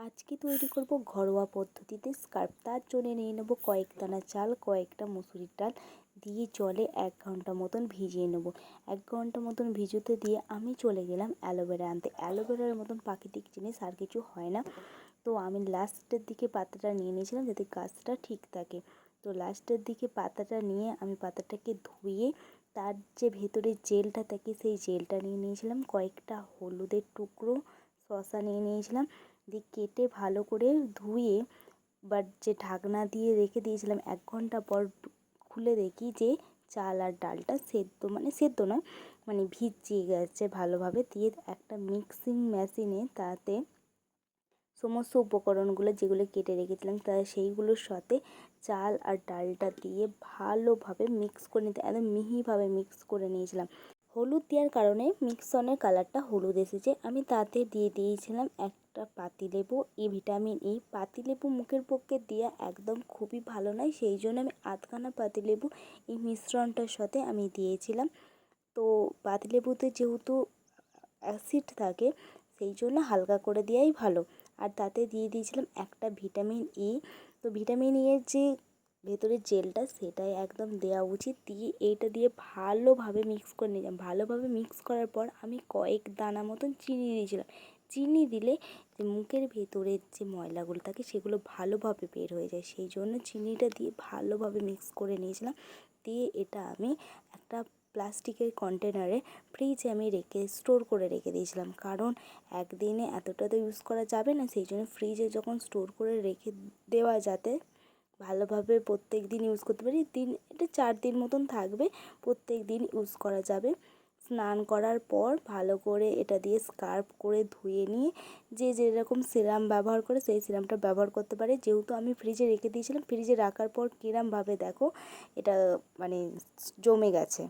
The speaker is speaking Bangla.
আজকে তৈরি করব ঘরোয়া পদ্ধতিতে স্কার্ফ। তার জন্য নিয়ে নেব কয়েক দানা চাল, কয়েকটা মুসুরির ডাল দিয়ে জলে 1 ঘন্টা মতন ভিজিয়ে নেব। 1 ঘন্টা মতন ভিজোতে দিয়ে আমি চলে গেলাম অ্যালোভেরা আনতে। অ্যালোভেরার মতন প্রাকৃতিক জিনিস আর কিছু হয় না। তো আমি লাস্টের দিকে পাতাটা নিয়ে নিয়েছিলাম যাতে গাছটা ঠিক থাকে। তো লাস্টের দিকে পাতাটা নিয়ে আমি পাতাটাকে ধুয়ে তার যে ভেতরে জেলটা থাকে সেই জেলটা নিয়ে নিয়েছিলাম। কয়েকটা হলুদের টুকরো, শসা নিয়ে নিয়েছিলাম, দিয়ে কেটে ভালো করে ধুয়ে যে ঢাকনা দিয়ে রেখে দিয়েছিলাম 1 ঘন্টা পর খুলে দেখি যে চাল আর ডালটা সেদ্ধ নয়, ভিজিয়ে গেছে ভালোভাবে। দিয়ে একটা মিক্সিং মেশিনে তাতে সমস্ত উপকরণগুলো যেগুলো কেটে রেখেছিলাম সেইগুলোর সাথে চাল আর ডালটা দিয়ে ভালোভাবে মিক্স করে নিতে, একদম মিহিভাবে মিক্স করে নিয়েছিলাম। হলুদ দেওয়ার কারণে মিক্সনের কালারটা হলুদ এসেছে। আমি তাতে দিয়ে দিয়েছিলাম একটা পাতিলেবু, ভিটামিন ই। পাতিলেবু মুখের পক্ষে দেওয়া একদম খুবই ভালো নয়, সেই জন্য আমি আধখানা পাতিলেবু এই মিশ্রণটার সাথে আমি দিয়েছিলাম। তো পাতিলেবুতে যেহেতু অ্যাসিড থাকে সেই জন্য হালকা করে দেওয়াই ভালো। আর তাতে দিয়ে দিয়েছিলাম একটা ভিটামিন ই। তো ভিটামিন ই এর যে ভেতরের জেলটা সেটাই একদম দেওয়া উচিত। দিয়ে এইটা দিয়ে ভালোভাবে মিক্স করে নিলাম। ভালোভাবে মিক্স করার পর আমি কয়েক দানা মতন চিনি দিয়েছিলাম। চিনি দিলে যে মুখের ভেতরের যে ময়লাগুলো থাকে সেগুলো ভালোভাবে বের হয়ে যায়, সেই জন্য চিনিটা দিয়ে ভালোভাবে মিক্স করে নিয়েছিলাম। দিয়ে এটা আমি একটা প্লাস্টিকের কন্টেনারে ফ্রিজে আমি স্টোর করে রেখে দিয়েছিলাম, কারণ একদিনে এতটা তো ইউজ করা যাবে না। সেই জন্য ফ্রিজে যখন স্টোর করে রেখে দেওয়া যাতে ভালোভাবে প্রত্যেক দিন ইউজ করতে পারি। এটা 4 দিন মতন থাকবে, প্রত্যেক দিন ইউজ করা যাবে। স্নান করার পর ভালো করে এটা দিয়ে স্কার্ফ করে ধুয়ে নিয়ে যে যেরকম সিরাম ব্যবহার করে সেই সিরামটা ব্যবহার করতে পারে। যেহেতু আমি ফ্রিজে রেখে দিয়েছিলাম, ফ্রিজে রাখার পর কিরমভাবে দেখো এটা জমে গেছে।